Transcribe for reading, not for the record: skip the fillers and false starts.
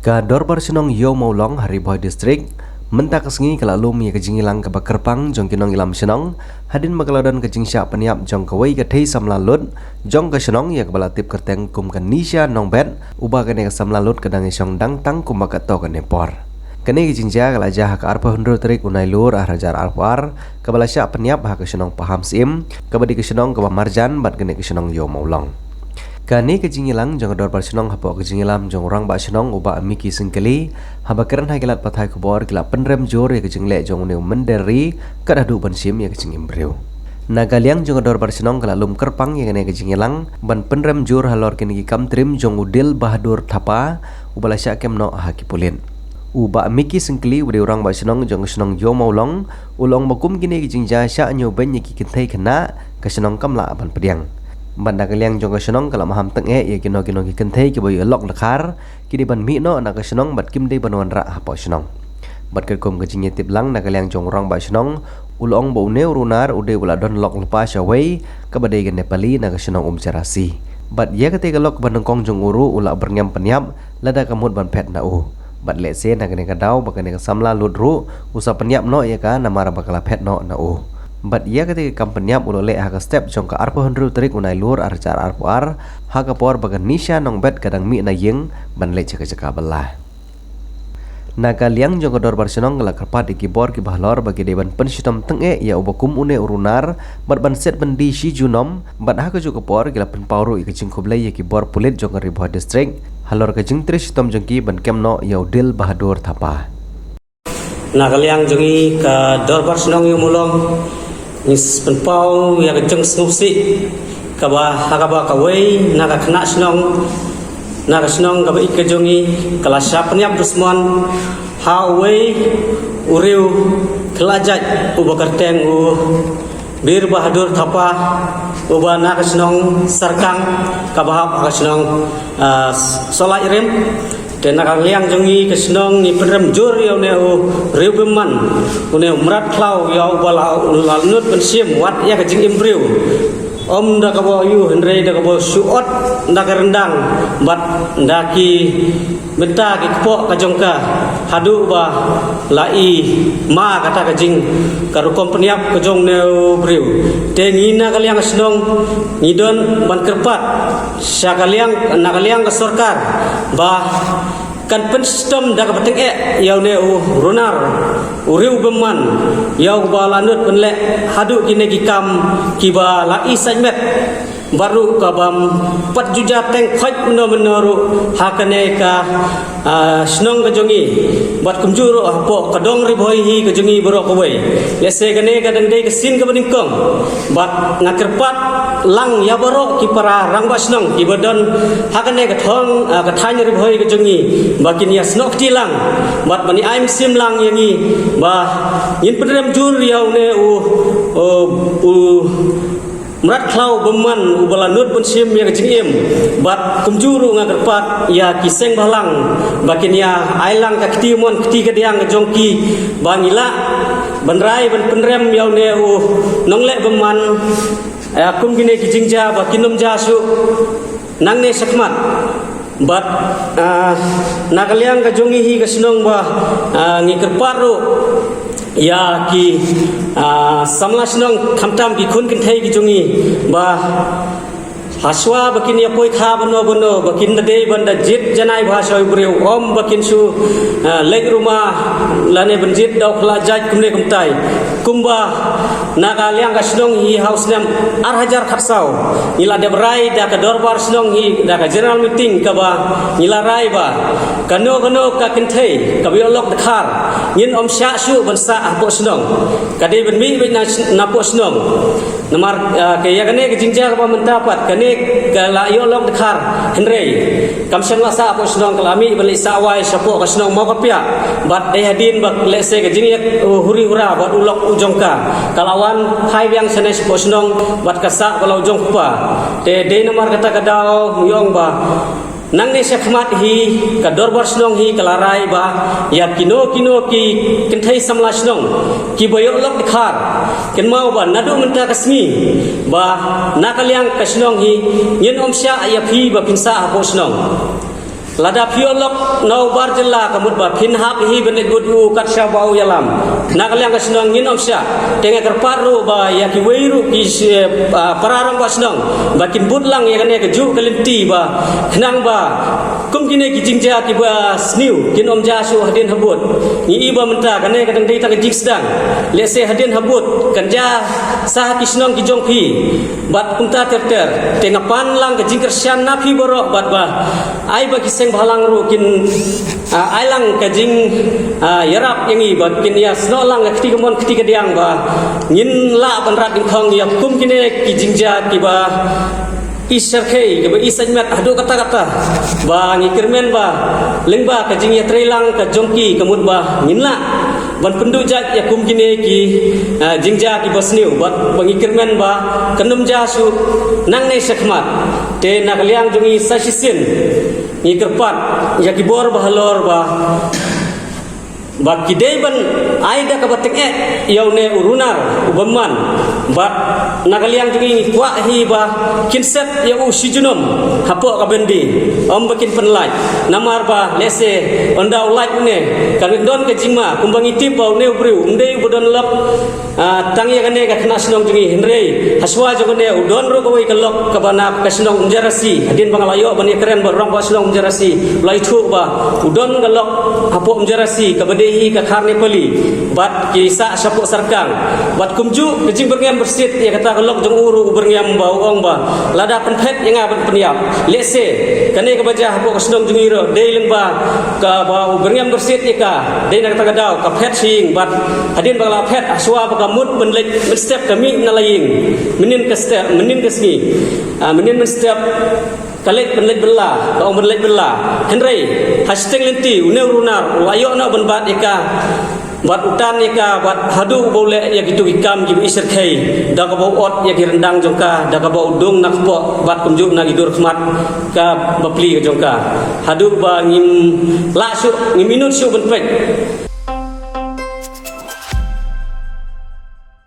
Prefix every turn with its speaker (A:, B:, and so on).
A: Ka Dorbar Sinong Yo Maulong Hariboy District mentak kesengi kelalum ya kejing ilang ke Bakerpang jong kinong ilam Sinong hadin magaladan kejing syak peniap jong kawai ke thei samlalut jong ke Sinong ya kebalatip kerteng kum ke Nisha nong bet ubah kene ke samlalut kedang isong dang tang kum bakato ke nepor kene kejing ja kalajah ke arpa hundur terik unai lur rajar arpar kebala syak peniap ha ke Sinong paham sim kebadi ke Sinong ke Marjan bat kene ke Sinong Yo Maulong kani kejing ilang jong Dorbar Sinong hapok kejing ilam jong orang ba Sinong uba miki sengkeli haba keren hai gelat pathai kubor gelat penrem jor ya kejing le jong neu menderi kadadu pensim ya kejing imbreu nagaliang jong Dorbar Sinong kelalum kerpang ya kene kejing ilang ban penrem jor halor kini kam trim jong udil bahadur thapa ubala syakem no hakipulin uba miki sengkeli ude orang ba Sinong jong Sinong Yo Maulong ulong bakum kini kejing ja syak nyoben ya kikenthai kena ke Sinong kamla ban pediang banda kaliang jong ke Sinong kalau maham tenge ya kino ki kenthei ki boy lok nakar ki di ban mi no na ke Sinong bat kim dei banwan ra hapo Sinong bat ke kum ke jinge tip lang na kaliang jong orang ba Sinong ulong bo ne runar ude ula don lok lepas away ke badai ke Nepali na ke Sinong cerasi bat ya ketika lok ban kong jong uru ula berngam peniap lada kamut ban pet na bat lese na kene kadau ba kene samla ludru usa peniap no ya ka na mara bakala pet no na bat ia ketika kampanyap ulole haka step jong ka arpo hundru terik unai lur arcar arpo ar haka por bagan Nisha nong bet kadang mi na yeng ban le ceka belah naga liang jong ka Dorbar Sinong gala kerpat iki bor ki bahlor bagi deban pensitom tenge ya ubakum une urunar bat ban set bendi si junom bat haka juga por gila penpauru iki jingkuble ya ki bor pulit jong ka Hariboy District halor ka jing trisitom jong ki ban kemno ya udil bahadur thapa
B: naga liang jongi ka Dorbar Sinong Yo Maulong nis penpau ya kejeng snusi kaba hakaba kawai naga kena Sinong kaba ikejongi kala syapniap dusmon hawai uriu kelajat ubakarteng bir bahadur thapa uba naga Sinong sarkang kaba hak Sinong solai rem dan nak liang jongi ke Sinong ni penrem jur ya neu riu beman neu merat klau ya bala lalnut pensim wat ya kejing imbreu om dah kabo yu hendrei dah kabo suot dah rendang bat ndaki benta ki kepok kajongka hadu ba lai ma kata kejing karu kompeniap kejong neu breu tengina kaliang Sinong ngidon ban kerpat syakaliang nakaliang ke sorkar bah kan penstem dah kepeting yau ne runar uriu beman yau balanut penlek hadu kine kikam kiba lai sajmet baru kabam 4 juta teng khaj menoru hakane ka Sinong kejongi bat kumjuru apo kadong riboi hi kejongi boro kawai lese kane kadang dei kesin ke beningkong bat ngakerpat lang ya boro ki para rangba Sinong ki badon hakane ka thong ka thanya riboi kejongi bakin ya snok tilang bat mani aim sim lang yangi ba yin pedrem jur yau ne merat klau beman ubalanut pun sim ya kecingim bat kumjuru ngakerpat ya kiseng balang bakin ya ailang ka ketimun keti kediang jongki bangila benrai ben penrem yau ne nonglek beman kum gine kijingja bakinum jasu nang ne sakmat bat nakaliang ka jongi hi ka Sinong ba ngikerparu ya ki samla Sinong khamtam ki khun kin thei ki jongi ba haswa bakin ya poi kha bano bakin dei banda jit janai bhasoi breu om bakin su lek rumah lane benjit dau khla jaj kumne kumtai kumba naga liang ka Sinong hi house nam ar hajar khatsau ila de brai da ka Dorbar Sinong hi da ka general meeting ka ba ila rai ba kano ka kin thei ka bi olok dakhar yin om sya su bansa apo Sinong ka dei ben mi na po Sinong namar ke ya kane ke jingja ka mendapat kane kala yo lok dakhar henrei kam sengla sa apo Sinong kalami beli sawai sapo ka Sinong mau kapia bat dei hadin bak lese ke jingya huri hura bat ulok ujongka kalawan hai yang senes po Sinong bat kasa kalau ujong pa dei namar kata kadao yong ba nang ne sekhmat hi ka Dorbar Sinong hi kalarai ba ya kino ki kenthai samla Sinong ki boyo lok dikhar ken mau ba nadu menta kasmi ba nakaliang ka Sinong hi yen omsya ya phi ba pinsa apo Sinong lada piolok nau barjela kamut ba pinhak hi benet gudu kat syabau yalam nakaliang ka senong ngin omsya tengah kerparu ba ya ki weiru ki pararang ba senong bakin budlang ya kane ke ju kelenti ba kenang ba kum kine ki jingja ki ba sniu kin omja su hadin habut ni iba menta kane kadang dei ta jing sedang lese hadin habut kanja sah ki senong ki jongpi bat punta terter tengah panlang ke jing kersian napi borok bat ba ai ba ki seng balang ru kin ailang ke jing yarap yang i bat kin ya snolang ke ketiga mon ketiga diang ba ngin la ban rat ding khong ya kum kine ki jingja ki ba isarkei ke ba isajmat adu kata-kata ba ngikirmen ba lengba ke jing ya trelang ke jongki kemut ba nginla ban pendujat ya kum kine ki jingja ki bosniu bat bangikirmen ba kenum jasu nang nei sekmat te nakaliang jungi sasisin ni kerpat ya ki bor bahalor ba baki deban aida ka batek yaune urunar ubaman bat nakaliang jungi kwa hi ba kinset ya u sijunum hapo ka bendi om bakin penlai namar ba lese ondau light ne kan don ke jingma kumbangi tipau ne ubriu undei budon lap tangi kane ka kena senong jungi henrei haswa jogone udon ro koi kelok ka bana ka senong umjarasi adin bangalayo bani keren borong ba senong umjarasi lai thu ba udon galok hapo umjarasi ka bedehi ka kharne pali bat kisa sapuk sarkang bat kumju kejing berngam bersit ya kata kelok jong uru berngam ba ong ba lada penpet yang aban peniap lese kane ka baja hapo ka senong jungi ro dei lengba ka ba berngam bersit ika dei nak ta gadau ka pet sing bat adin bangala pet aswa ba mut menlek step kami nalaying menin ke step menin ke sini menin step kalek menlek bela ka menlek bela henrei hashtag lenti uneu runar layo na banbat ika bat utan ika bat hadu boleh ya gitu ikam gibi iserkai da ka bau ot ya rendang jongka da ka bau udung nak po bat kumjuk na gidur khmat ka bapli ka jongka hadu ba ngim la su ngim minut su benpek